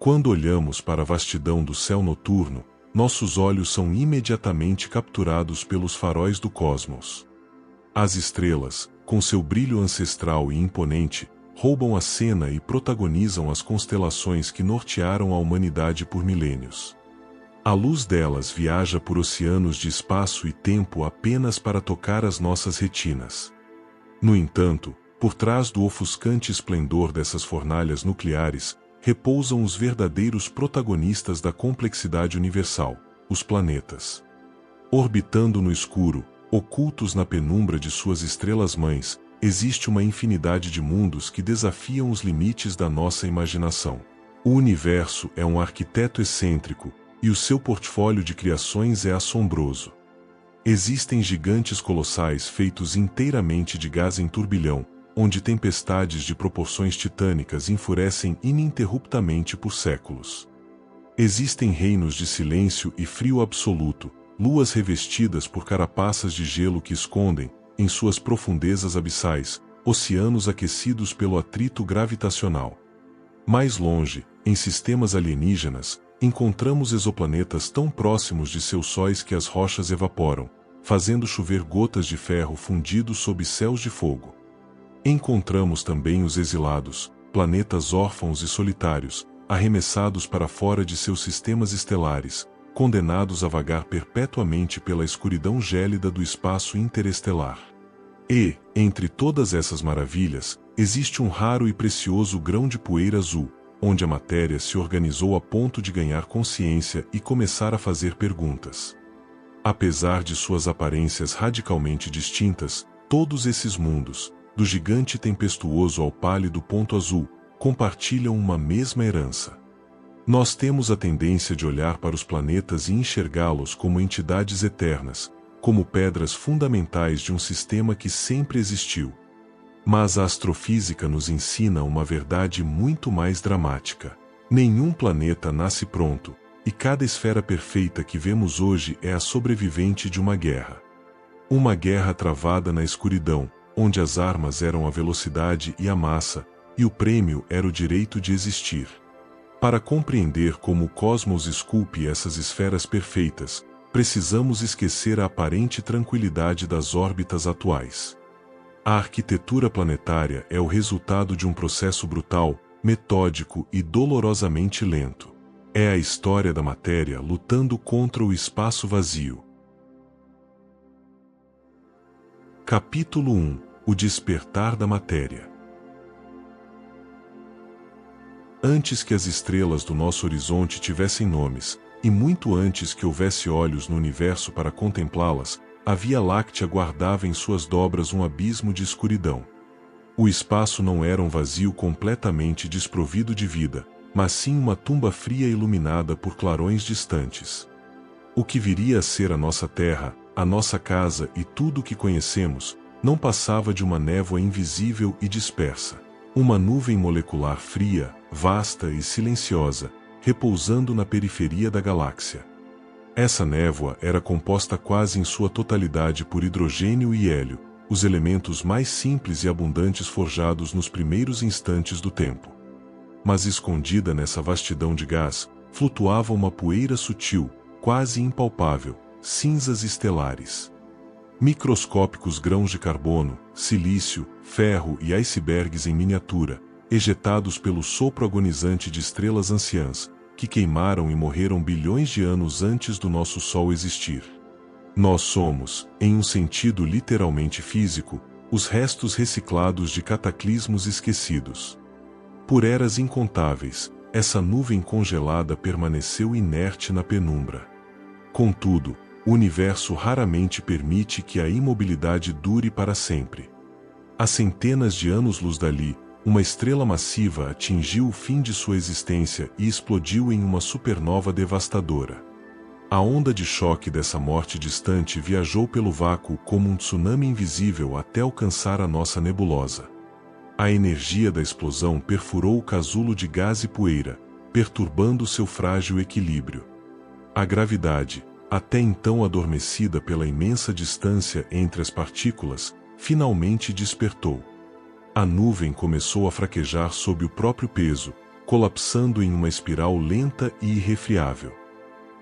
Quando olhamos para a vastidão do céu noturno, nossos olhos são imediatamente capturados pelos faróis do cosmos. As estrelas, com seu brilho ancestral e imponente, roubam a cena e protagonizam as constelações que nortearam a humanidade por milênios. A luz delas viaja por oceanos de espaço e tempo apenas para tocar as nossas retinas. No entanto, por trás do ofuscante esplendor dessas fornalhas nucleares, repousam os verdadeiros protagonistas da complexidade universal, os planetas. Orbitando no escuro, ocultos na penumbra de suas estrelas-mães, existe uma infinidade de mundos que desafiam os limites da nossa imaginação. O universo é um arquiteto excêntrico, e o seu portfólio de criações é assombroso. Existem gigantes colossais feitos inteiramente de gás em turbilhão, onde tempestades de proporções titânicas enfurecem ininterruptamente por séculos. Existem reinos de silêncio e frio absoluto, luas revestidas por carapaças de gelo que escondem, em suas profundezas abissais, oceanos aquecidos pelo atrito gravitacional. Mais longe, em sistemas alienígenas, encontramos exoplanetas tão próximos de seus sóis que as rochas evaporam, fazendo chover gotas de ferro fundido sob céus de fogo. Encontramos também os exilados, planetas órfãos e solitários, arremessados para fora de seus sistemas estelares, condenados a vagar perpetuamente pela escuridão gélida do espaço interestelar. E, entre todas essas maravilhas, existe um raro e precioso grão de poeira azul, onde a matéria se organizou a ponto de ganhar consciência e começar a fazer perguntas. Apesar de suas aparências radicalmente distintas, todos esses mundos, do gigante tempestuoso ao pálido ponto azul, compartilham uma mesma herança. Nós temos a tendência de olhar para os planetas e enxergá-los como entidades eternas, como pedras fundamentais de um sistema que sempre existiu. Mas a astrofísica nos ensina uma verdade muito mais dramática. Nenhum planeta nasce pronto, e cada esfera perfeita que vemos hoje é a sobrevivente de uma guerra. Uma guerra travada na escuridão, onde as armas eram a velocidade e a massa, e o prêmio era o direito de existir. Para compreender como o cosmos esculpe essas esferas perfeitas, precisamos esquecer a aparente tranquilidade das órbitas atuais. A arquitetura planetária é o resultado de um processo brutal, metódico e dolorosamente lento. É a história da matéria lutando contra o espaço vazio. Capítulo 1 – O despertar da matéria. Antes que as estrelas do nosso horizonte tivessem nomes, e muito antes que houvesse olhos no universo para contemplá-las, a Via Láctea guardava em suas dobras um abismo de escuridão. O espaço não era um vazio completamente desprovido de vida, mas sim uma tumba fria iluminada por clarões distantes. O que viria a ser a nossa Terra, a nossa casa e tudo o que conhecemos, não passava de uma névoa invisível e dispersa. Uma nuvem molecular fria, vasta e silenciosa, repousando na periferia da galáxia. Essa névoa era composta quase em sua totalidade por hidrogênio e hélio, os elementos mais simples e abundantes forjados nos primeiros instantes do tempo. Mas escondida nessa vastidão de gás, flutuava uma poeira sutil, quase impalpável, cinzas estelares. Microscópicos grãos de carbono, silício, ferro e icebergs em miniatura, ejetados pelo sopro agonizante de estrelas anciãs, que queimaram e morreram bilhões de anos antes do nosso Sol existir. Nós somos, em um sentido literalmente físico, os restos reciclados de cataclismos esquecidos. Por eras incontáveis, essa nuvem congelada permaneceu inerte na penumbra. Contudo, o universo raramente permite que a imobilidade dure para sempre. Há centenas de anos-luz dali, uma estrela massiva atingiu o fim de sua existência e explodiu em uma supernova devastadora. A onda de choque dessa morte distante viajou pelo vácuo como um tsunami invisível até alcançar a nossa nebulosa. A energia da explosão perfurou o casulo de gás e poeira, perturbando seu frágil equilíbrio. A gravidade, até então adormecida pela imensa distância entre as partículas, finalmente despertou. A nuvem começou a fraquejar sob o próprio peso, colapsando em uma espiral lenta e irrefriável.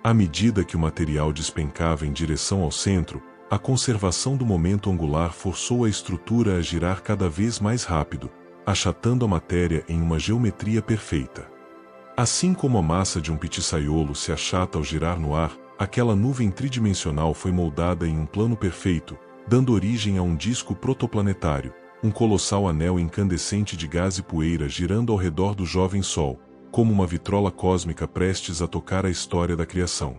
À medida que o material despencava em direção ao centro, a conservação do momento angular forçou a estrutura a girar cada vez mais rápido, achatando a matéria em uma geometria perfeita. Assim como a massa de um pitiçaiolo se achata ao girar no ar, aquela nuvem tridimensional foi moldada em um plano perfeito, dando origem a um disco protoplanetário, um colossal anel incandescente de gás e poeira girando ao redor do jovem Sol, como uma vitrola cósmica prestes a tocar a história da criação.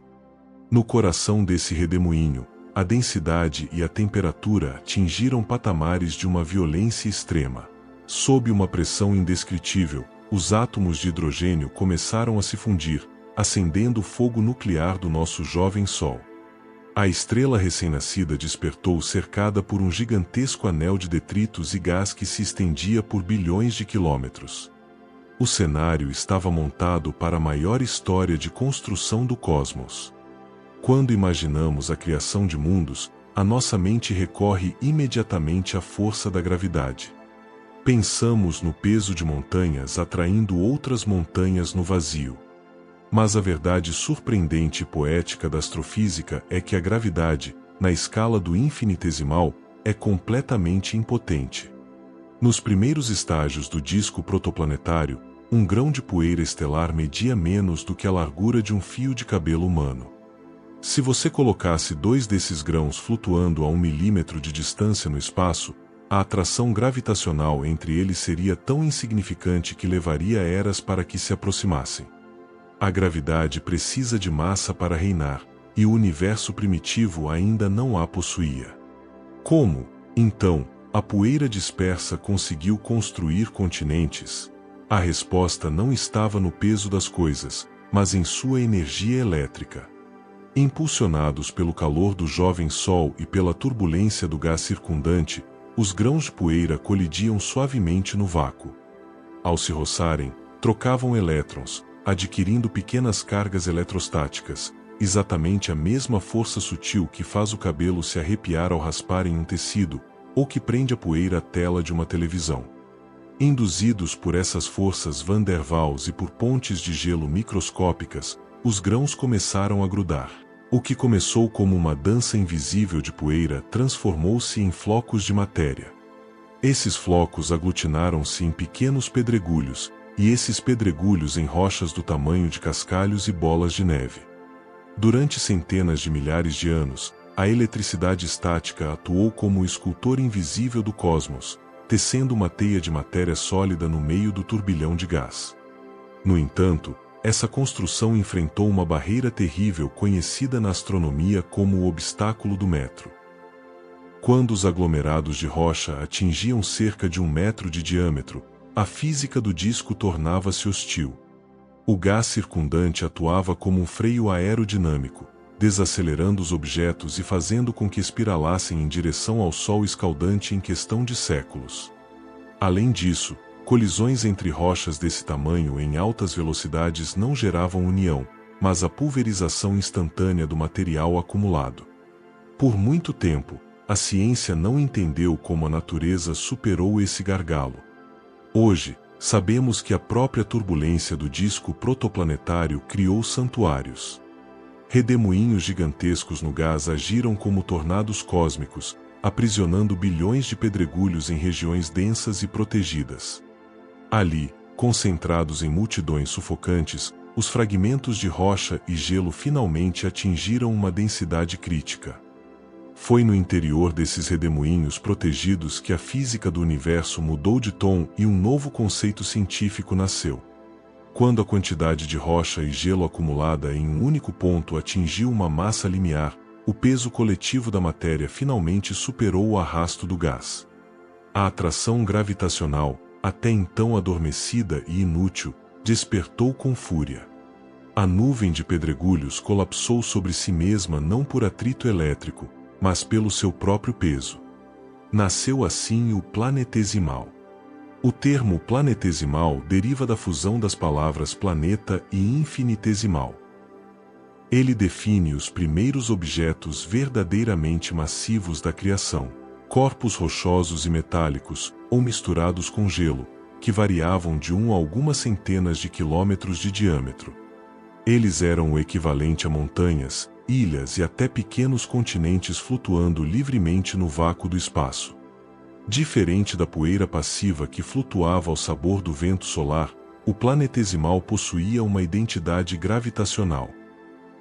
No coração desse redemoinho, a densidade e a temperatura atingiram patamares de uma violência extrema. Sob uma pressão indescritível, os átomos de hidrogênio começaram a se fundir, acendendo o fogo nuclear do nosso jovem Sol. A estrela recém-nascida despertou cercada por um gigantesco anel de detritos e gás que se estendia por bilhões de quilômetros. O cenário estava montado para a maior história de construção do cosmos. Quando imaginamos a criação de mundos, a nossa mente recorre imediatamente à força da gravidade. Pensamos no peso de montanhas atraindo outras montanhas no vazio. Mas a verdade surpreendente e poética da astrofísica é que a gravidade, na escala do infinitesimal, é completamente impotente. Nos primeiros estágios do disco protoplanetário, um grão de poeira estelar media menos do que a largura de um fio de cabelo humano. Se você colocasse 2 desses grãos flutuando a 1 milímetro de distância no espaço, a atração gravitacional entre eles seria tão insignificante que levaria eras para que se aproximassem. A gravidade precisa de massa para reinar, e o universo primitivo ainda não a possuía. Como, então, a poeira dispersa conseguiu construir continentes? A resposta não estava no peso das coisas, mas em sua energia elétrica. Impulsionados pelo calor do jovem Sol e pela turbulência do gás circundante, os grãos de poeira colidiam suavemente no vácuo. Ao se roçarem, trocavam elétrons, adquirindo pequenas cargas eletrostáticas, exatamente a mesma força sutil que faz o cabelo se arrepiar ao raspar em um tecido, ou que prende a poeira à tela de uma televisão. Induzidos por essas forças van der Waals e por pontes de gelo microscópicas, os grãos começaram a grudar. O que começou como uma dança invisível de poeira transformou-se em flocos de matéria. Esses flocos aglutinaram-se em pequenos pedregulhos, e esses pedregulhos em rochas do tamanho de cascalhos e bolas de neve. Durante centenas de milhares de anos, a eletricidade estática atuou como o escultor invisível do cosmos, tecendo uma teia de matéria sólida no meio do turbilhão de gás. No entanto, essa construção enfrentou uma barreira terrível conhecida na astronomia como o obstáculo do metro. Quando os aglomerados de rocha atingiam cerca de 1 metro de diâmetro, a física do disco tornava-se hostil. O gás circundante atuava como um freio aerodinâmico, desacelerando os objetos e fazendo com que espiralassem em direção ao Sol escaldante em questão de séculos. Além disso, colisões entre rochas desse tamanho em altas velocidades não geravam união, mas a pulverização instantânea do material acumulado. Por muito tempo, a ciência não entendeu como a natureza superou esse gargalo. Hoje, sabemos que a própria turbulência do disco protoplanetário criou santuários. Redemoinhos gigantescos no gás agiram como tornados cósmicos, aprisionando bilhões de pedregulhos em regiões densas e protegidas. Ali, concentrados em multidões sufocantes, os fragmentos de rocha e gelo finalmente atingiram uma densidade crítica. Foi no interior desses redemoinhos protegidos que a física do universo mudou de tom e um novo conceito científico nasceu. Quando a quantidade de rocha e gelo acumulada em um único ponto atingiu uma massa limiar, o peso coletivo da matéria finalmente superou o arrasto do gás. A atração gravitacional, até então adormecida e inútil, despertou com fúria. A nuvem de pedregulhos colapsou sobre si mesma não por atrito elétrico, mas pelo seu próprio peso. Nasceu assim o planetesimal. O termo planetesimal deriva da fusão das palavras planeta e infinitesimal. Ele define os primeiros objetos verdadeiramente massivos da criação, corpos rochosos e metálicos, ou misturados com gelo, que variavam de a algumas centenas de quilômetros de diâmetro. Eles eram o equivalente a montanhas, ilhas e até pequenos continentes flutuando livremente no vácuo do espaço. Diferente da poeira passiva que flutuava ao sabor do vento solar, o planetesimal possuía uma identidade gravitacional.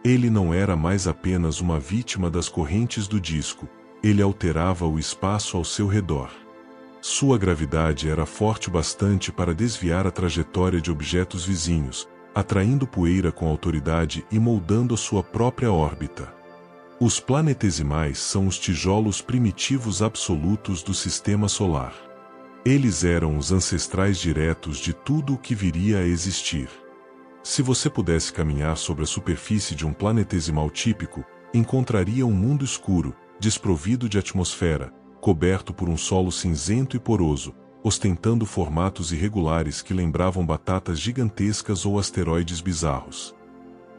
Ele não era mais apenas uma vítima das correntes do disco, ele alterava o espaço ao seu redor. Sua gravidade era forte o bastante para desviar a trajetória de objetos vizinhos, atraindo poeira com autoridade e moldando a sua própria órbita. Os planetesimais são os tijolos primitivos absolutos do Sistema Solar. Eles eram os ancestrais diretos de tudo o que viria a existir. Se você pudesse caminhar sobre a superfície de um planetesimal típico, encontraria um mundo escuro, desprovido de atmosfera, coberto por um solo cinzento e poroso, ostentando formatos irregulares que lembravam batatas gigantescas ou asteroides bizarros.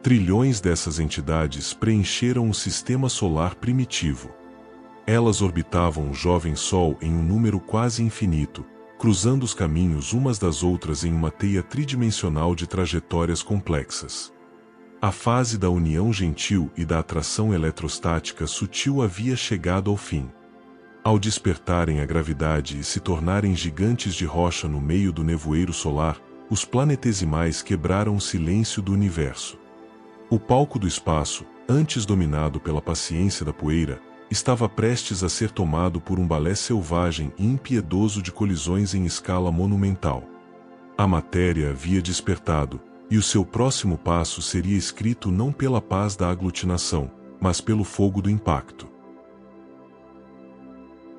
Trilhões dessas entidades preencheram o sistema solar primitivo. Elas orbitavam o jovem Sol em um número quase infinito, cruzando os caminhos umas das outras em uma teia tridimensional de trajetórias complexas. A fase da união gentil e da atração eletrostática sutil havia chegado ao fim. Ao despertarem a gravidade e se tornarem gigantes de rocha no meio do nevoeiro solar, os planetesimais quebraram o silêncio do universo. O palco do espaço, antes dominado pela paciência da poeira, estava prestes a ser tomado por um balé selvagem e impiedoso de colisões em escala monumental. A matéria havia despertado, e o seu próximo passo seria escrito não pela paz da aglutinação, mas pelo fogo do impacto.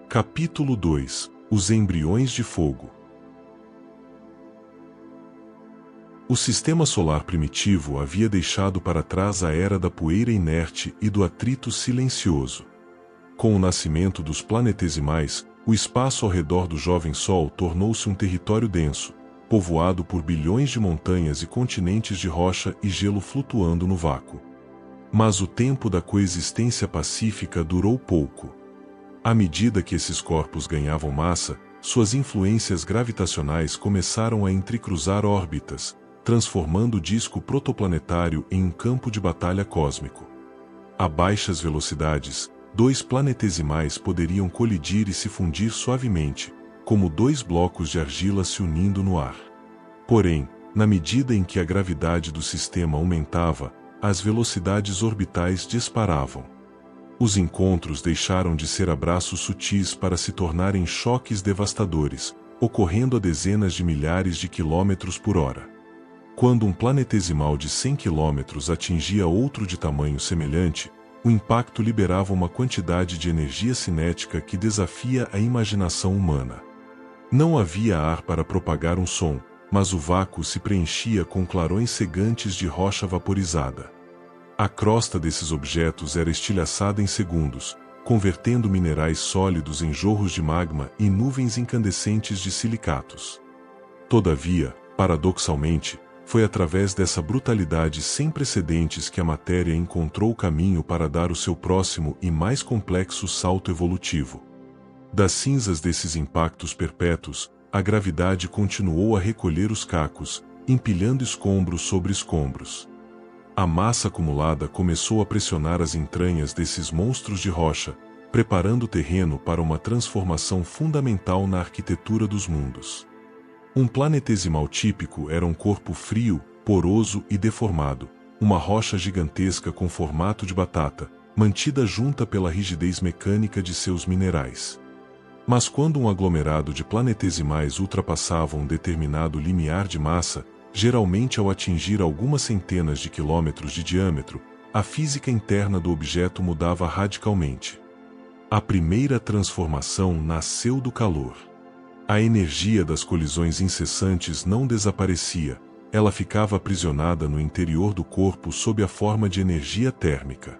Capítulo 2 – Os embriões de fogo. O sistema solar primitivo havia deixado para trás a era da poeira inerte e do atrito silencioso. Com o nascimento dos planetesimais, o espaço ao redor do jovem Sol tornou-se um território denso, povoado por bilhões de montanhas e continentes de rocha e gelo flutuando no vácuo. Mas o tempo da coexistência pacífica durou pouco. À medida que esses corpos ganhavam massa, suas influências gravitacionais começaram a entrecruzar órbitas, transformando o disco protoplanetário em um campo de batalha cósmico. A baixas velocidades, dois planetesimais poderiam colidir e se fundir suavemente, como dois blocos de argila se unindo no ar. Porém, na medida em que a gravidade do sistema aumentava, as velocidades orbitais disparavam. Os encontros deixaram de ser abraços sutis para se tornarem choques devastadores, ocorrendo a dezenas de milhares de quilômetros por hora. Quando um planetesimal de 100 quilômetros atingia outro de tamanho semelhante, o impacto liberava uma quantidade de energia cinética que desafia a imaginação humana. Não havia ar para propagar um som, mas o vácuo se preenchia com clarões cegantes de rocha vaporizada. A crosta desses objetos era estilhaçada em segundos, convertendo minerais sólidos em jorros de magma e nuvens incandescentes de silicatos. Todavia, paradoxalmente, foi através dessa brutalidade sem precedentes que a matéria encontrou o caminho para dar o seu próximo e mais complexo salto evolutivo. Das cinzas desses impactos perpétuos, a gravidade continuou a recolher os cacos, empilhando escombros sobre escombros. A massa acumulada começou a pressionar as entranhas desses monstros de rocha, preparando o terreno para uma transformação fundamental na arquitetura dos mundos. Um planetesimal típico era um corpo frio, poroso e deformado, uma rocha gigantesca com formato de batata, mantida junta pela rigidez mecânica de seus minerais. Mas quando um aglomerado de planetesimais ultrapassava um determinado limiar de massa, geralmente ao atingir algumas centenas de quilômetros de diâmetro, a física interna do objeto mudava radicalmente. A primeira transformação nasceu do calor. A energia das colisões incessantes não desaparecia, ela ficava aprisionada no interior do corpo sob a forma de energia térmica.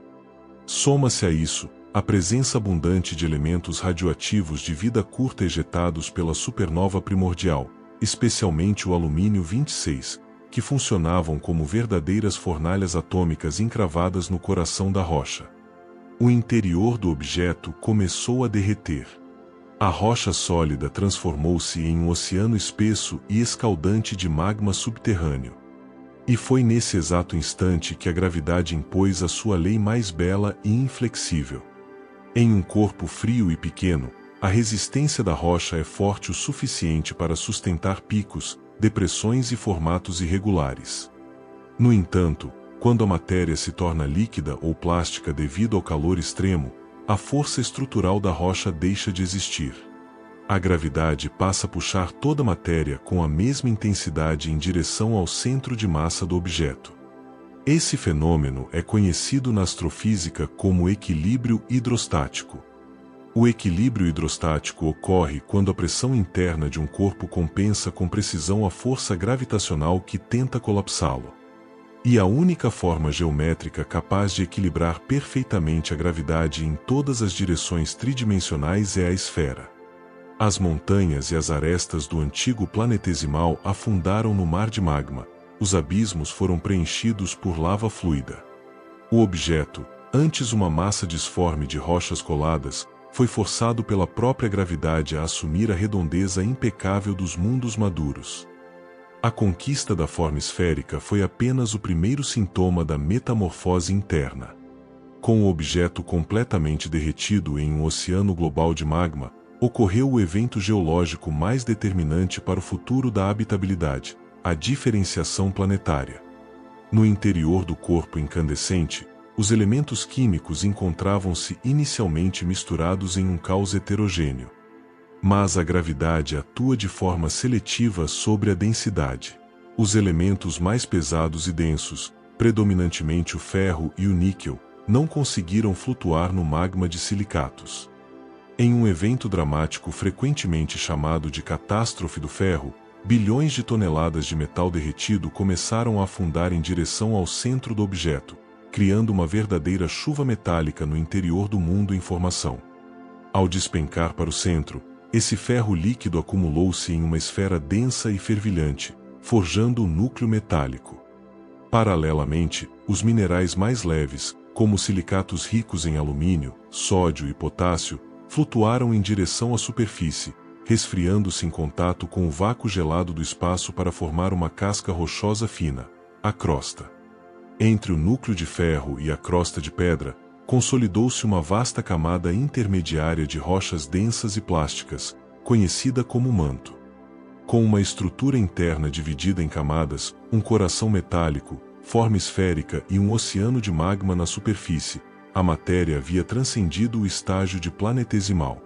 Soma-se a isso, a presença abundante de elementos radioativos de vida curta ejetados pela supernova primordial, especialmente o alumínio 26, que funcionavam como verdadeiras fornalhas atômicas encravadas no coração da rocha. O interior do objeto começou a derreter. A rocha sólida transformou-se em um oceano espesso e escaldante de magma subterrâneo. E foi nesse exato instante que a gravidade impôs a sua lei mais bela e inflexível. Em um corpo frio e pequeno, a resistência da rocha é forte o suficiente para sustentar picos, depressões e formatos irregulares. No entanto, quando a matéria se torna líquida ou plástica devido ao calor extremo, a força estrutural da rocha deixa de existir. A gravidade passa a puxar toda a matéria com a mesma intensidade em direção ao centro de massa do objeto. Esse fenômeno é conhecido na astrofísica como equilíbrio hidrostático. O equilíbrio hidrostático ocorre quando a pressão interna de um corpo compensa com precisão a força gravitacional que tenta colapsá-lo. E a única forma geométrica capaz de equilibrar perfeitamente a gravidade em todas as direções tridimensionais é a esfera. As montanhas e as arestas do antigo planetesimal afundaram no mar de magma, os abismos foram preenchidos por lava fluida. O objeto, antes uma massa disforme de rochas coladas, foi forçado pela própria gravidade a assumir a redondeza impecável dos mundos maduros. A conquista da forma esférica foi apenas o primeiro sintoma da metamorfose interna. Com o objeto completamente derretido em um oceano global de magma, ocorreu o evento geológico mais determinante para o futuro da habitabilidade, a diferenciação planetária. No interior do corpo incandescente, os elementos químicos encontravam-se inicialmente misturados em um caos heterogêneo. Mas a gravidade atua de forma seletiva sobre a densidade. Os elementos mais pesados e densos, predominantemente o ferro e o níquel, não conseguiram flutuar no magma de silicatos. Em um evento dramático frequentemente chamado de catástrofe do ferro, bilhões de toneladas de metal derretido começaram a afundar em direção ao centro do objeto, criando uma verdadeira chuva metálica no interior do mundo em formação. Ao despencar para o centro, esse ferro líquido acumulou-se em uma esfera densa e fervilhante, forjando um núcleo metálico. Paralelamente, os minerais mais leves, como silicatos ricos em alumínio, sódio e potássio, flutuaram em direção à superfície, resfriando-se em contato com o vácuo gelado do espaço para formar uma casca rochosa fina, a crosta. Entre o núcleo de ferro e a crosta de pedra, consolidou-se uma vasta camada intermediária de rochas densas e plásticas, conhecida como manto. Com uma estrutura interna dividida em camadas, um coração metálico, forma esférica e um oceano de magma na superfície, a matéria havia transcendido o estágio de planetesimal.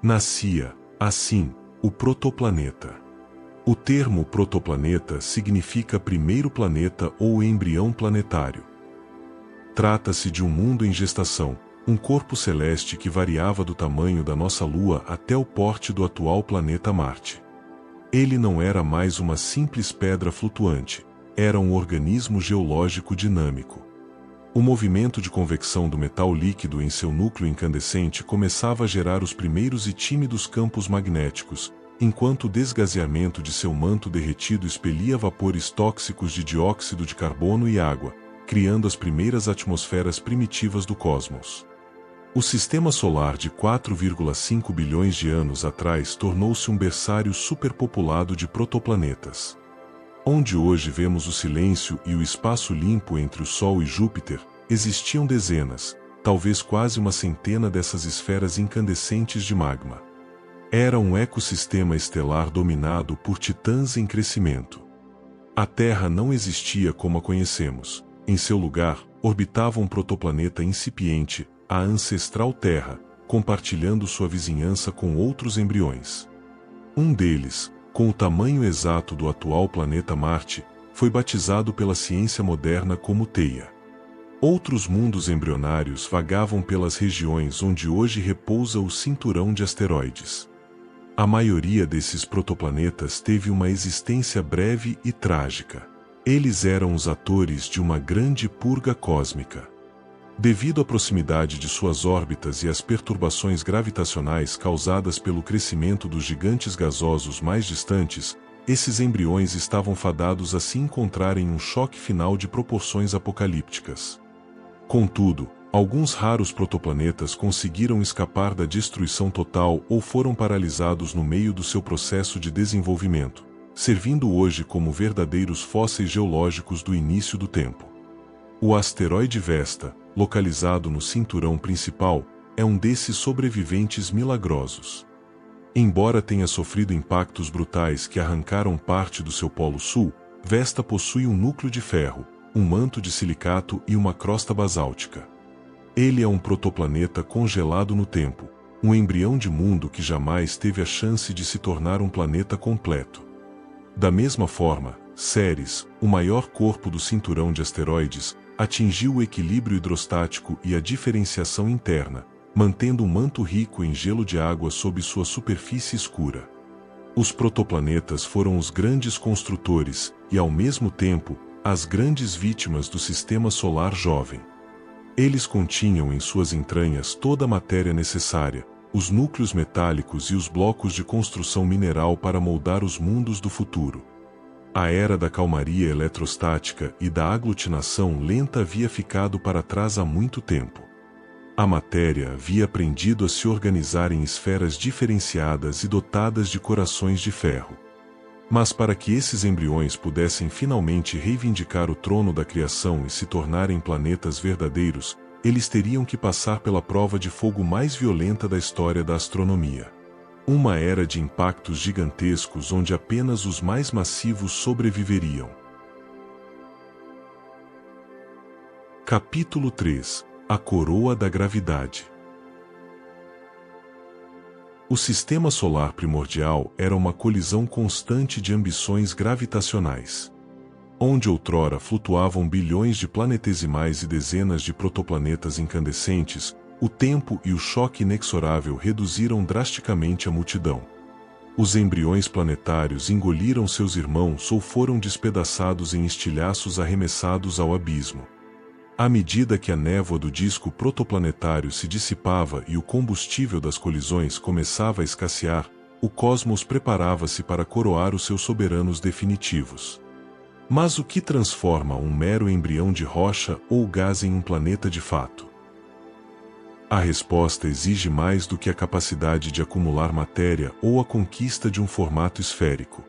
Nascia, assim, o protoplaneta. O termo protoplaneta significa primeiro planeta ou embrião planetário. Trata-se de um mundo em gestação, um corpo celeste que variava do tamanho da nossa Lua até o porte do atual planeta Marte. Ele não era mais uma simples pedra flutuante, era um organismo geológico dinâmico. O movimento de convecção do metal líquido em seu núcleo incandescente começava a gerar os primeiros e tímidos campos magnéticos, enquanto o desgaseamento de seu manto derretido expelia vapores tóxicos de dióxido de carbono e água, criando as primeiras atmosferas primitivas do cosmos. O sistema solar de 4,5 bilhões de anos atrás tornou-se um berçário superpopulado de protoplanetas. Onde hoje vemos o silêncio e o espaço limpo entre o Sol e Júpiter, existiam dezenas, talvez quase uma centena dessas esferas incandescentes de magma. Era um ecossistema estelar dominado por titãs em crescimento. A Terra não existia como a conhecemos. Em seu lugar, orbitava um protoplaneta incipiente, a ancestral Terra, compartilhando sua vizinhança com outros embriões. Um deles, com o tamanho exato do atual planeta Marte, foi batizado pela ciência moderna como Theia. Outros mundos embrionários vagavam pelas regiões onde hoje repousa o cinturão de asteroides. A maioria desses protoplanetas teve uma existência breve e trágica. Eles eram os atores de uma grande purga cósmica. Devido à proximidade de suas órbitas e às perturbações gravitacionais causadas pelo crescimento dos gigantes gasosos mais distantes, esses embriões estavam fadados a se encontrar em um choque final de proporções apocalípticas. Contudo, Alguns raros protoplanetas conseguiram escapar da destruição total ou foram paralisados no meio do seu processo de desenvolvimento, servindo hoje como verdadeiros fósseis geológicos do início do tempo. O asteroide Vesta, localizado no cinturão principal, é um desses sobreviventes milagrosos. Embora tenha sofrido impactos brutais que arrancaram parte do seu polo sul, Vesta possui um núcleo de ferro, um manto de silicato e uma crosta basáltica. Ele é um protoplaneta congelado no tempo, um embrião de mundo que jamais teve a chance de se tornar um planeta completo. Da mesma forma, Ceres, o maior corpo do cinturão de asteroides, atingiu o equilíbrio hidrostático e a diferenciação interna, mantendo um manto rico em gelo de água sob sua superfície escura. Os protoplanetas foram os grandes construtores e, ao mesmo tempo, as grandes vítimas do sistema solar jovem. Eles continham em suas entranhas toda a matéria necessária, os núcleos metálicos e os blocos de construção mineral para moldar os mundos do futuro. A era da calmaria eletrostática e da aglutinação lenta havia ficado para trás há muito tempo. A matéria havia aprendido a se organizar em esferas diferenciadas e dotadas de corações de ferro. Mas para que esses embriões pudessem finalmente reivindicar o trono da criação e se tornarem planetas verdadeiros, eles teriam que passar pela prova de fogo mais violenta da história da astronomia. Uma era de impactos gigantescos onde apenas os mais massivos sobreviveriam. Capítulo 3 – A Coroa da Gravidade. O sistema solar primordial era uma colisão constante de ambições gravitacionais. Onde outrora flutuavam bilhões de planetesimais e dezenas de protoplanetas incandescentes, o tempo e o choque inexorável reduziram drasticamente a multidão. Os embriões planetários engoliram seus irmãos ou foram despedaçados em estilhaços arremessados ao abismo. À medida que a névoa do disco protoplanetário se dissipava e o combustível das colisões começava a escassear, o cosmos preparava-se para coroar os seus soberanos definitivos. Mas o que transforma um mero embrião de rocha ou gás em um planeta de fato? A resposta exige mais do que a capacidade de acumular matéria ou a conquista de um formato esférico.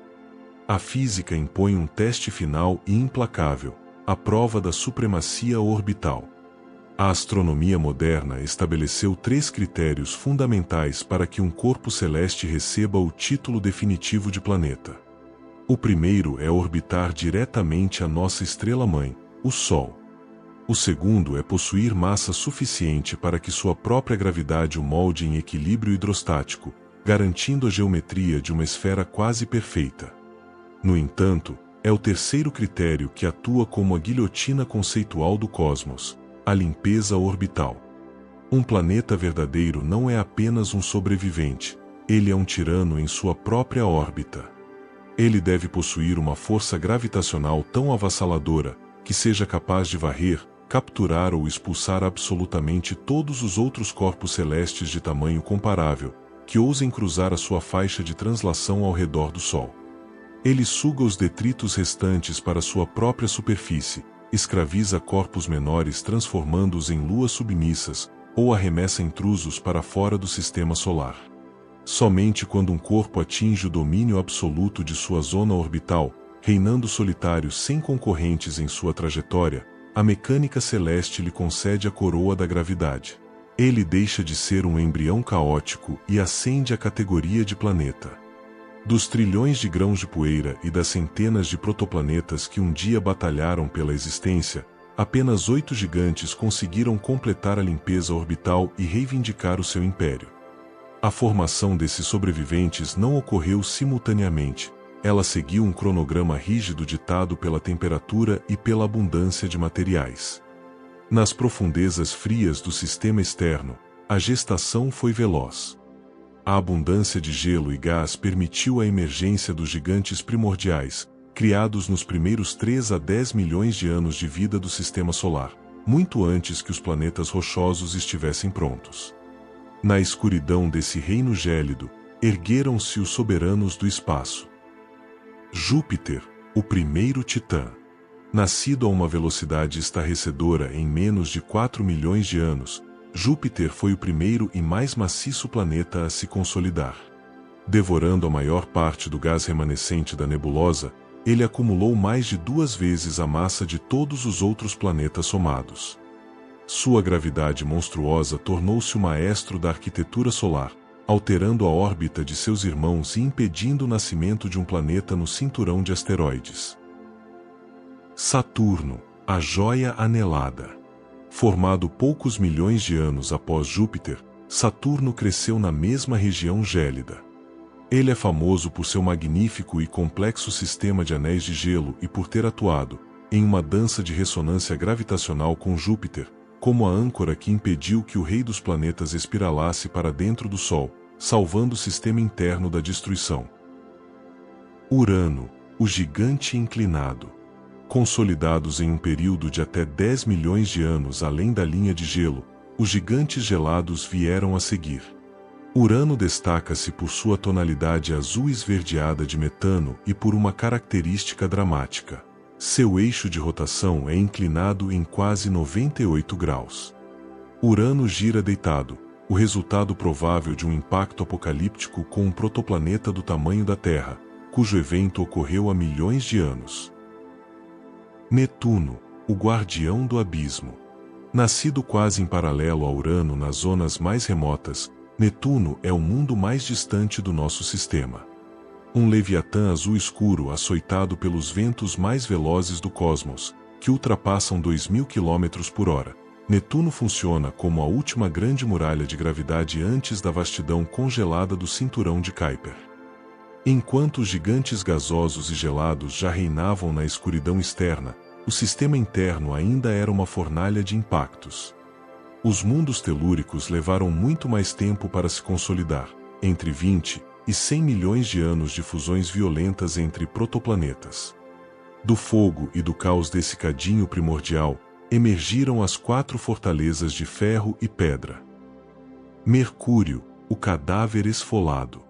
A física impõe um teste final e implacável, a prova da supremacia orbital. A astronomia moderna estabeleceu 3 critérios fundamentais para que um corpo celeste receba o título definitivo de planeta. O primeiro é orbitar diretamente a nossa estrela-mãe, o Sol. O segundo é possuir massa suficiente para que sua própria gravidade o molde em equilíbrio hidrostático, garantindo a geometria de uma esfera quase perfeita. No entanto, é o terceiro critério que atua como a guilhotina conceitual do cosmos, a limpeza orbital. Um planeta verdadeiro não é apenas um sobrevivente, ele é um tirano em sua própria órbita. Ele deve possuir uma força gravitacional tão avassaladora que seja capaz de varrer, capturar ou expulsar absolutamente todos os outros corpos celestes de tamanho comparável, que ousem cruzar a sua faixa de translação ao redor do Sol. Ele suga os detritos restantes para sua própria superfície, escraviza corpos menores transformando-os em luas submissas, ou arremessa intrusos para fora do sistema solar. Somente quando um corpo atinge o domínio absoluto de sua zona orbital, reinando solitário sem concorrentes em sua trajetória, a mecânica celeste lhe concede a coroa da gravidade. Ele deixa de ser um embrião caótico e ascende à categoria de planeta. Dos trilhões de grãos de poeira e das centenas de protoplanetas que um dia batalharam pela existência, apenas 8 gigantes conseguiram completar a limpeza orbital e reivindicar o seu império. A formação desses sobreviventes não ocorreu simultaneamente. Ela seguiu um cronograma rígido ditado pela temperatura e pela abundância de materiais. Nas profundezas frias do sistema externo, a gestação foi veloz. A abundância de gelo e gás permitiu a emergência dos gigantes primordiais, criados nos primeiros 3 a 10 milhões de anos de vida do sistema solar, muito antes que os planetas rochosos estivessem prontos. Na escuridão desse reino gélido, ergueram-se os soberanos do espaço. Júpiter, o primeiro titã. Nascido a uma velocidade estarrecedora em menos de 4 milhões de anos, Júpiter foi o primeiro e mais maciço planeta a se consolidar. Devorando a maior parte do gás remanescente da nebulosa, ele acumulou mais de 2 vezes a massa de todos os outros planetas somados. Sua gravidade monstruosa tornou-se o maestro da arquitetura solar, alterando a órbita de seus irmãos e impedindo o nascimento de um planeta no cinturão de asteroides. Saturno, a joia anelada. Formado poucos milhões de anos após Júpiter, Saturno cresceu na mesma região gélida. Ele é famoso por seu magnífico e complexo sistema de anéis de gelo e por ter atuado, em uma dança de ressonância gravitacional com Júpiter, como a âncora que impediu que o rei dos planetas espiralasse para dentro do Sol, salvando o sistema interno da destruição. Urano, o gigante inclinado. Consolidados em um período de até 10 milhões de anos além da linha de gelo, os gigantes gelados vieram a seguir. Urano destaca-se por sua tonalidade azul esverdeada de metano e por uma característica dramática. Seu eixo de rotação é inclinado em quase 98 graus. Urano gira deitado, o resultado provável de um impacto apocalíptico com um protoplaneta do tamanho da Terra, cujo evento ocorreu há milhões de anos. Netuno, o guardião do abismo. Nascido quase em paralelo a Urano nas zonas mais remotas, Netuno é o mundo mais distante do nosso sistema. Um leviatã azul escuro açoitado pelos ventos mais velozes do cosmos, que ultrapassam 2.000 km/h. Netuno funciona como a última grande muralha de gravidade antes da vastidão congelada do cinturão de Kuiper. Enquanto os gigantes gasosos e gelados já reinavam na escuridão externa, o sistema interno ainda era uma fornalha de impactos. Os mundos telúricos levaram muito mais tempo para se consolidar, entre 20 e 100 milhões de anos de fusões violentas entre protoplanetas. Do fogo e do caos desse cadinho primordial, emergiram as 4 fortalezas de ferro e pedra. Mercúrio, o cadáver esfolado.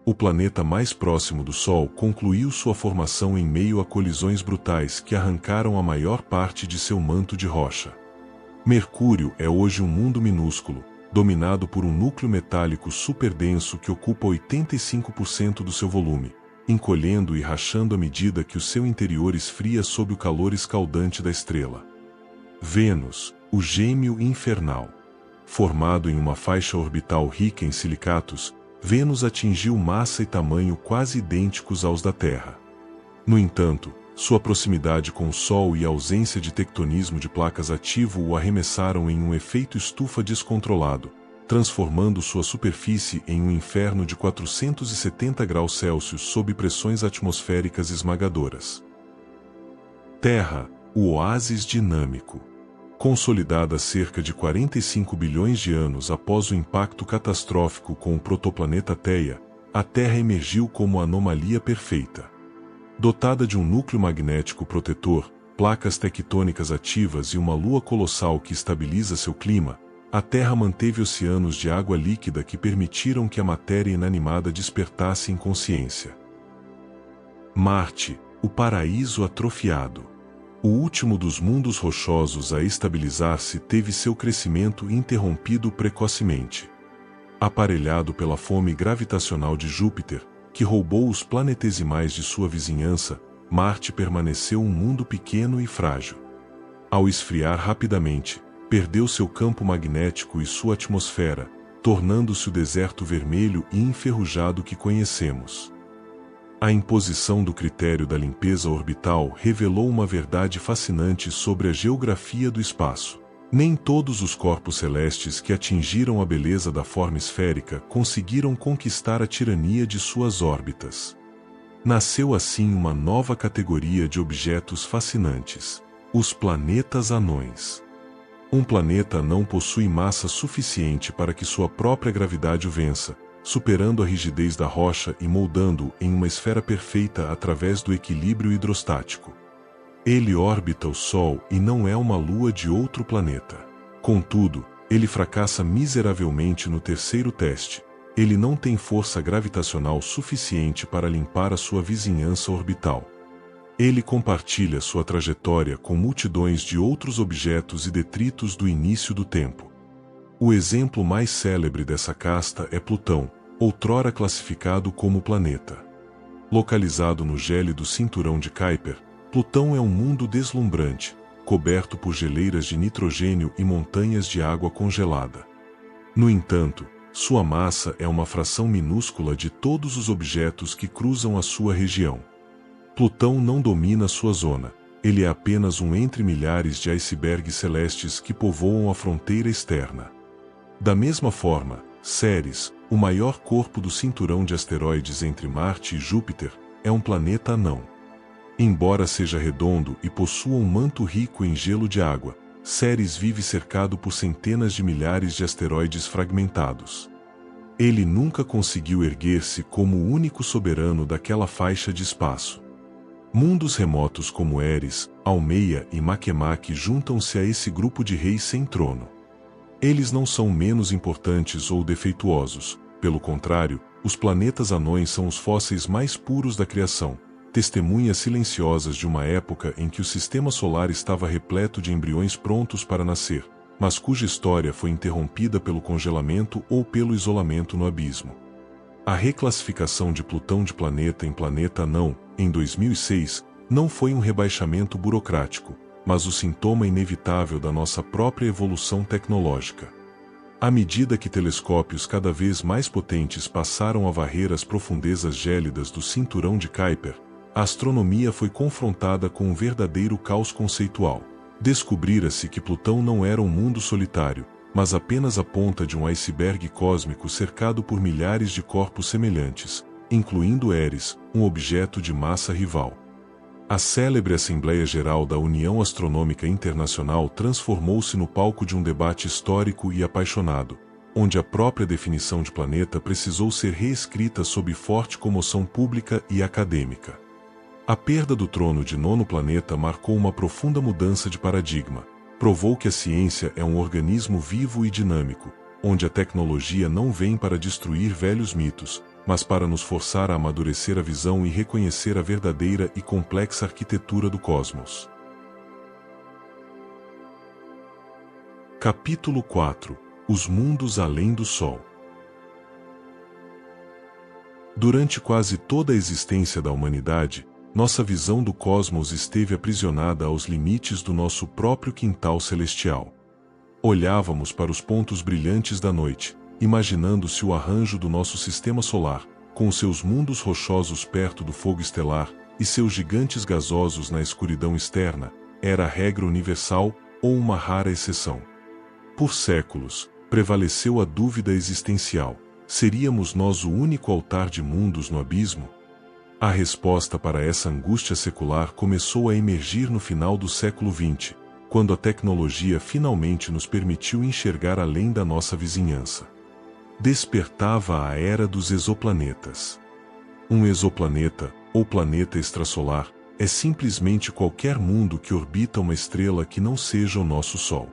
O planeta mais próximo do Sol concluiu sua formação em meio a colisões brutais que arrancaram a maior parte de seu manto de rocha. Mercúrio é hoje um mundo minúsculo, dominado por um núcleo metálico superdenso que ocupa 85% do seu volume, encolhendo e rachando à medida que o seu interior esfria sob o calor escaldante da estrela. Vênus, o gêmeo infernal. Formado em uma faixa orbital rica em silicatos, Vênus atingiu massa e tamanho quase idênticos aos da Terra. No entanto, sua proximidade com o Sol e a ausência de tectonismo de placas ativo o arremessaram em um efeito estufa descontrolado, transformando sua superfície em um inferno de 470 graus Celsius sob pressões atmosféricas esmagadoras. Terra, o oásis dinâmico. Consolidada cerca de 45 bilhões de anos após o impacto catastrófico com o protoplaneta Theia, a Terra emergiu como anomalia perfeita. Dotada de um núcleo magnético protetor, placas tectônicas ativas e uma lua colossal que estabiliza seu clima, a Terra manteve oceanos de água líquida que permitiram que a matéria inanimada despertasse em consciência. Marte, o paraíso atrofiado. O último dos mundos rochosos a estabilizar-se teve seu crescimento interrompido precocemente. Aparelhado pela fome gravitacional de Júpiter, que roubou os planetesimais de sua vizinhança, Marte permaneceu um mundo pequeno e frágil. Ao esfriar rapidamente, perdeu seu campo magnético e sua atmosfera, tornando-se o deserto vermelho e enferrujado que conhecemos. A imposição do critério da limpeza orbital revelou uma verdade fascinante sobre a geografia do espaço. Nem todos os corpos celestes que atingiram a beleza da forma esférica conseguiram conquistar a tirania de suas órbitas. Nasceu assim uma nova categoria de objetos fascinantes: os planetas anões. Um planeta anão possui massa suficiente para que sua própria gravidade o vença, superando a rigidez da rocha e moldando-o em uma esfera perfeita através do equilíbrio hidrostático. Ele orbita o Sol e não é uma lua de outro planeta. Contudo, ele fracassa miseravelmente no terceiro teste. Ele não tem força gravitacional suficiente para limpar a sua vizinhança orbital. Ele compartilha sua trajetória com multidões de outros objetos e detritos do início do tempo. O exemplo mais célebre dessa casta é Plutão, outrora classificado como planeta. Localizado no gélido cinturão de Kuiper, Plutão é um mundo deslumbrante, coberto por geleiras de nitrogênio e montanhas de água congelada. No entanto, sua massa é uma fração minúscula de todos os objetos que cruzam a sua região. Plutão não domina sua zona, ele é apenas um entre milhares de icebergs celestes que povoam a fronteira externa. Da mesma forma, Ceres, o maior corpo do cinturão de asteroides entre Marte e Júpiter, é um planeta anão. Embora seja redondo e possua um manto rico em gelo de água, Ceres vive cercado por centenas de milhares de asteroides fragmentados. Ele nunca conseguiu erguer-se como o único soberano daquela faixa de espaço. Mundos remotos como Eris, Almeia e Makemake juntam-se a esse grupo de reis sem trono. Eles não são menos importantes ou defeituosos, pelo contrário, os planetas anões são os fósseis mais puros da criação, testemunhas silenciosas de uma época em que o sistema solar estava repleto de embriões prontos para nascer, mas cuja história foi interrompida pelo congelamento ou pelo isolamento no abismo. A reclassificação de Plutão de planeta em planeta anão, em 2006, não foi um rebaixamento burocrático, mas o sintoma inevitável da nossa própria evolução tecnológica. À medida que telescópios cada vez mais potentes passaram a varrer as profundezas gélidas do cinturão de Kuiper, a astronomia foi confrontada com um verdadeiro caos conceitual. Descobrira-se que Plutão não era um mundo solitário, mas apenas a ponta de um iceberg cósmico cercado por milhares de corpos semelhantes, incluindo Eris, um objeto de massa rival. A célebre Assembleia Geral da União Astronômica Internacional transformou-se no palco de um debate histórico e apaixonado, onde a própria definição de planeta precisou ser reescrita sob forte comoção pública e acadêmica. A perda do trono de nono planeta marcou uma profunda mudança de paradigma. Provou que a ciência é um organismo vivo e dinâmico, onde a tecnologia não vem para destruir velhos mitos, mas para nos forçar a amadurecer a visão e reconhecer a verdadeira e complexa arquitetura do cosmos. Capítulo 4 – Os mundos além do Sol. Durante quase toda a existência da humanidade, nossa visão do cosmos esteve aprisionada aos limites do nosso próprio quintal celestial. Olhávamos para os pontos brilhantes da noite, imaginando-se o arranjo do nosso sistema solar, com seus mundos rochosos perto do fogo estelar e seus gigantes gasosos na escuridão externa, era a regra universal ou uma rara exceção. Por séculos, prevaleceu a dúvida existencial: seríamos nós o único altar de mundos no abismo? A resposta para essa angústia secular começou a emergir no final do século XX, quando a tecnologia finalmente nos permitiu enxergar além da nossa vizinhança. Despertava a era dos exoplanetas. Um exoplaneta, ou planeta extrasolar, é simplesmente qualquer mundo que orbita uma estrela que não seja o nosso Sol.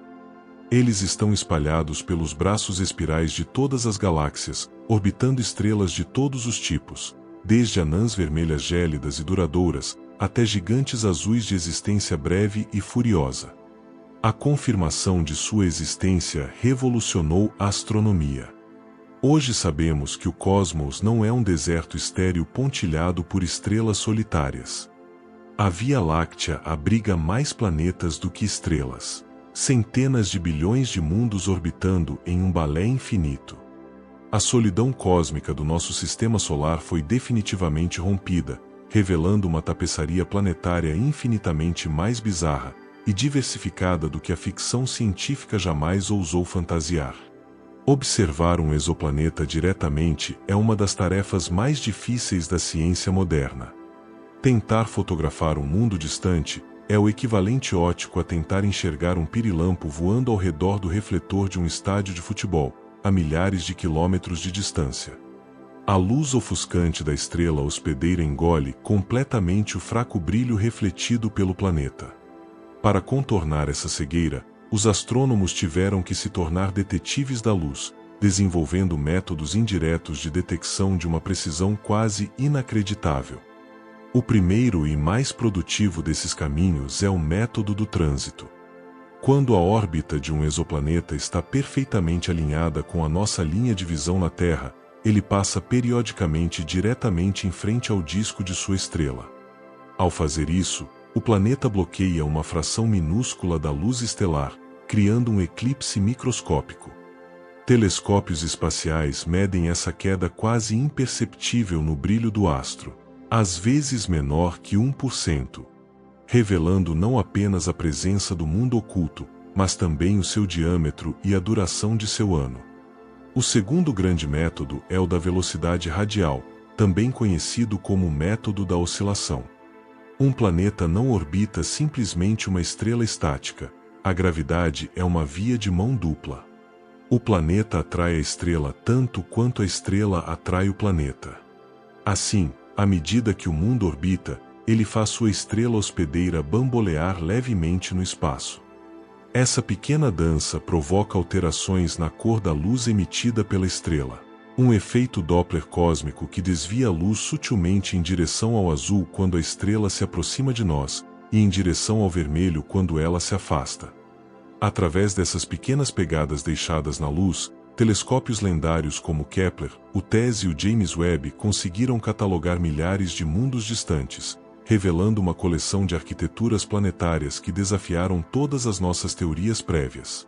Eles estão espalhados pelos braços espirais de todas as galáxias, orbitando estrelas de todos os tipos, desde anãs vermelhas gélidas e duradouras, até gigantes azuis de existência breve e furiosa. A confirmação de sua existência revolucionou a astronomia. Hoje sabemos que o cosmos não é um deserto estéril pontilhado por estrelas solitárias. A Via Láctea abriga mais planetas do que estrelas. Centenas de bilhões de mundos orbitando em um balé infinito. A solidão cósmica do nosso sistema solar foi definitivamente rompida, revelando uma tapeçaria planetária infinitamente mais bizarra e diversificada do que a ficção científica jamais ousou fantasiar. Observar um exoplaneta diretamente é uma das tarefas mais difíceis da ciência moderna. Tentar fotografar um mundo distante é o equivalente óptico a tentar enxergar um pirilampo voando ao redor do refletor de um estádio de futebol, a milhares de quilômetros de distância. A luz ofuscante da estrela hospedeira engole completamente o fraco brilho refletido pelo planeta. Para contornar essa cegueira, os astrônomos tiveram que se tornar detetives da luz, desenvolvendo métodos indiretos de detecção de uma precisão quase inacreditável. O primeiro e mais produtivo desses caminhos é o método do trânsito. Quando a órbita de um exoplaneta está perfeitamente alinhada com a nossa linha de visão na Terra, ele passa periodicamente diretamente em frente ao disco de sua estrela. Ao fazer isso, o planeta bloqueia uma fração minúscula da luz estelar, criando um eclipse microscópico. Telescópios espaciais medem essa queda quase imperceptível no brilho do astro, às vezes menor que 1%. Revelando não apenas a presença do mundo oculto, mas também o seu diâmetro e a duração de seu ano. O segundo grande método é o da velocidade radial, também conhecido como método da oscilação. Um planeta não orbita simplesmente uma estrela estática, a gravidade é uma via de mão dupla. O planeta atrai a estrela tanto quanto a estrela atrai o planeta. Assim, à medida que o mundo orbita, ele faz sua estrela hospedeira bambolear levemente no espaço. Essa pequena dança provoca alterações na cor da luz emitida pela estrela. Um efeito Doppler cósmico que desvia a luz sutilmente em direção ao azul quando a estrela se aproxima de nós, e em direção ao vermelho quando ela se afasta. Através dessas pequenas pegadas deixadas na luz, telescópios lendários como Kepler, o TESS e o James Webb conseguiram catalogar milhares de mundos distantes, revelando uma coleção de arquiteturas planetárias que desafiaram todas as nossas teorias prévias.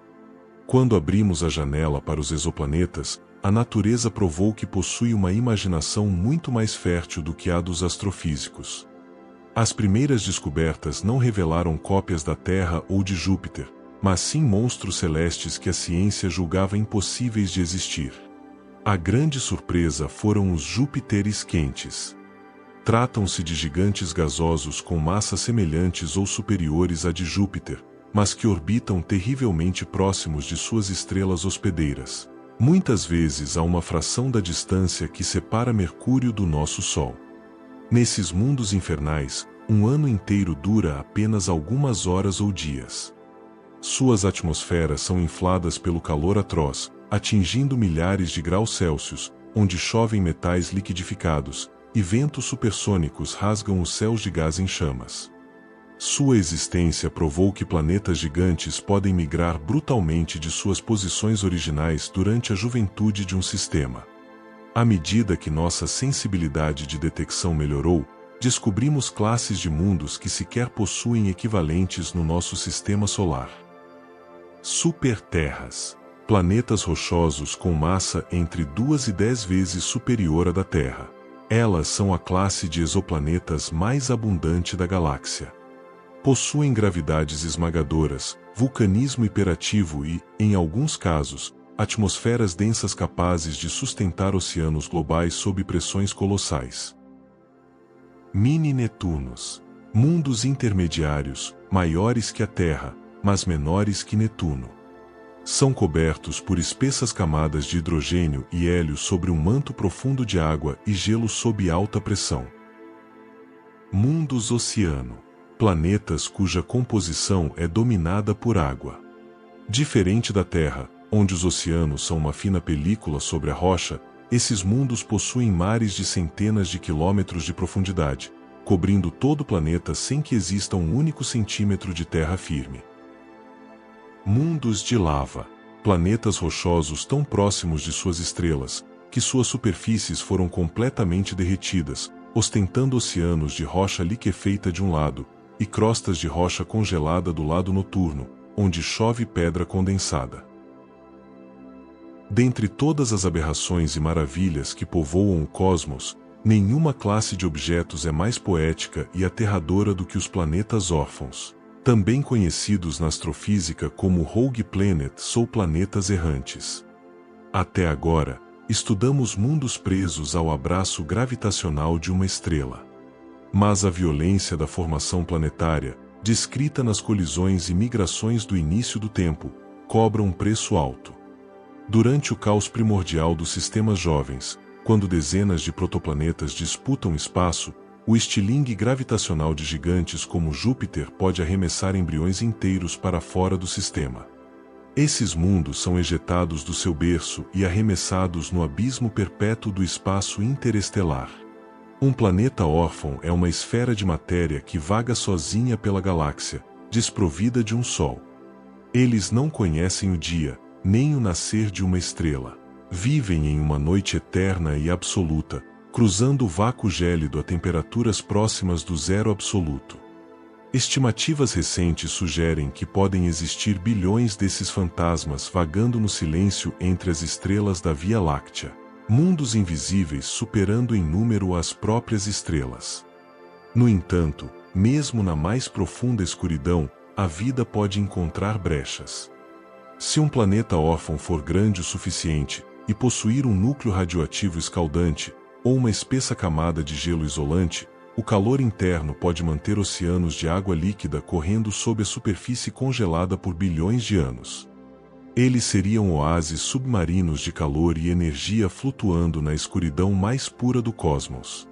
Quando abrimos a janela para os exoplanetas, a natureza provou que possui uma imaginação muito mais fértil do que a dos astrofísicos. As primeiras descobertas não revelaram cópias da Terra ou de Júpiter, mas sim monstros celestes que a ciência julgava impossíveis de existir. A grande surpresa foram os Júpiteres quentes. Tratam-se de gigantes gasosos com massas semelhantes ou superiores à de Júpiter, mas que orbitam terrivelmente próximos de suas estrelas hospedeiras, muitas vezes a uma fração da distância que separa Mercúrio do nosso Sol. Nesses mundos infernais, um ano inteiro dura apenas algumas horas ou dias. Suas atmosferas são infladas pelo calor atroz, atingindo milhares de graus Celsius, onde chovem metais liquidificados, e ventos supersônicos rasgam os céus de gás em chamas. Sua existência provou que planetas gigantes podem migrar brutalmente de suas posições originais durante a juventude de um sistema. À medida que nossa sensibilidade de detecção melhorou, descobrimos classes de mundos que sequer possuem equivalentes no nosso sistema solar. Superterras, planetas rochosos com massa entre 2 e 10 vezes superior à da Terra. Elas são a classe de exoplanetas mais abundante da galáxia. Possuem gravidades esmagadoras, vulcanismo hiperativo e, em alguns casos, atmosferas densas capazes de sustentar oceanos globais sob pressões colossais. Mini-Netunos, mundos intermediários, maiores que a Terra, mas menores que Netuno. São cobertos por espessas camadas de hidrogênio e hélio sobre um manto profundo de água e gelo sob alta pressão. Mundos oceano, planetas cuja composição é dominada por água. Diferente da Terra, onde os oceanos são uma fina película sobre a rocha, esses mundos possuem mares de centenas de quilômetros de profundidade, cobrindo todo o planeta sem que exista um único centímetro de terra firme. Mundos de lava, planetas rochosos tão próximos de suas estrelas, que suas superfícies foram completamente derretidas, ostentando oceanos de rocha liquefeita de um lado, e crostas de rocha congelada do lado noturno, onde chove pedra condensada. Dentre todas as aberrações e maravilhas que povoam o cosmos, nenhuma classe de objetos é mais poética e aterradora do que os planetas órfãos, também conhecidos na astrofísica como Rogue Planets ou planetas errantes. Até agora, estudamos mundos presos ao abraço gravitacional de uma estrela. Mas a violência da formação planetária, descrita nas colisões e migrações do início do tempo, cobra um preço alto. Durante o caos primordial dos sistemas jovens, quando dezenas de protoplanetas disputam espaço, o estilingue gravitacional de gigantes como Júpiter pode arremessar embriões inteiros para fora do sistema. Esses mundos são ejetados do seu berço e arremessados no abismo perpétuo do espaço interestelar. Um planeta órfão é uma esfera de matéria que vaga sozinha pela galáxia, desprovida de um sol. Eles não conhecem o dia, nem o nascer de uma estrela. Vivem em uma noite eterna e absoluta, cruzando o vácuo gélido a temperaturas próximas do zero absoluto. Estimativas recentes sugerem que podem existir bilhões desses fantasmas vagando no silêncio entre as estrelas da Via Láctea. Mundos invisíveis superando em número as próprias estrelas. No entanto, mesmo na mais profunda escuridão, a vida pode encontrar brechas. Se um planeta órfão for grande o suficiente e possuir um núcleo radioativo escaldante ou uma espessa camada de gelo isolante, o calor interno pode manter oceanos de água líquida correndo sob a superfície congelada por bilhões de anos. Eles seriam oásis submarinos de calor e energia flutuando na escuridão mais pura do cosmos.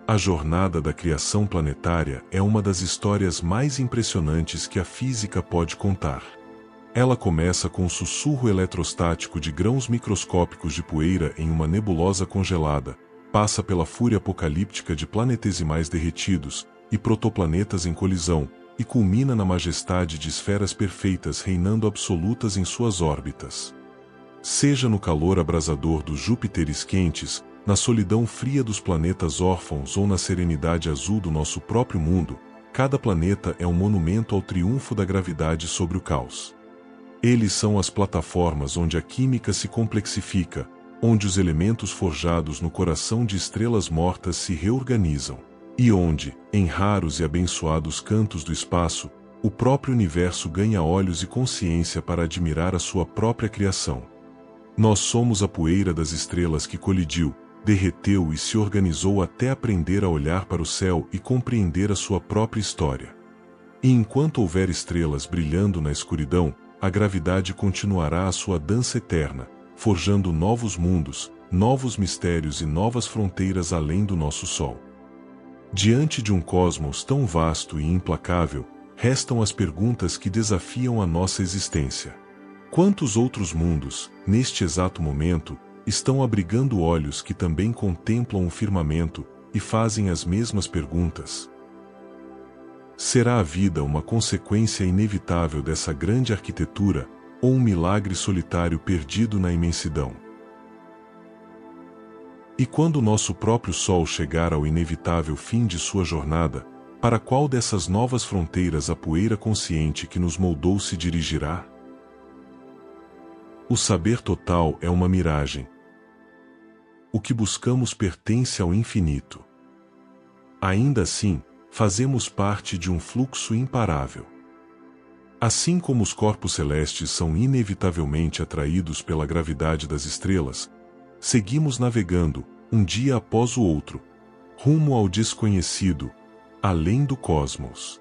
A jornada da criação planetária é uma das histórias mais impressionantes que a física pode contar. Ela começa com um sussurro eletrostático de grãos microscópicos de poeira em uma nebulosa congelada, passa pela fúria apocalíptica de planetesimais derretidos e protoplanetas em colisão, e culmina na majestade de esferas perfeitas reinando absolutas em suas órbitas. Seja no calor abrasador dos Júpiteres quentes, na solidão fria dos planetas órfãos ou na serenidade azul do nosso próprio mundo, cada planeta é um monumento ao triunfo da gravidade sobre o caos. Eles são as plataformas onde a química se complexifica, onde os elementos forjados no coração de estrelas mortas se reorganizam. E onde, em raros e abençoados cantos do espaço, o próprio universo ganha olhos e consciência para admirar a sua própria criação. Nós somos a poeira das estrelas que colidiu, derreteu e se organizou até aprender a olhar para o céu e compreender a sua própria história. E enquanto houver estrelas brilhando na escuridão, a gravidade continuará a sua dança eterna, forjando novos mundos, novos mistérios e novas fronteiras além do nosso Sol. Diante de um cosmos tão vasto e implacável, restam as perguntas que desafiam a nossa existência. Quantos outros mundos, neste exato momento, estão abrigando olhos que também contemplam o firmamento e fazem as mesmas perguntas? Será a vida uma consequência inevitável dessa grande arquitetura, ou um milagre solitário perdido na imensidão? E quando nosso próprio Sol chegar ao inevitável fim de sua jornada, para qual dessas novas fronteiras a poeira consciente que nos moldou se dirigirá? O saber total é uma miragem. O que buscamos pertence ao infinito. Ainda assim, fazemos parte de um fluxo imparável. Assim como os corpos celestes são inevitavelmente atraídos pela gravidade das estrelas, seguimos navegando, um dia após o outro, rumo ao desconhecido, além do cosmos.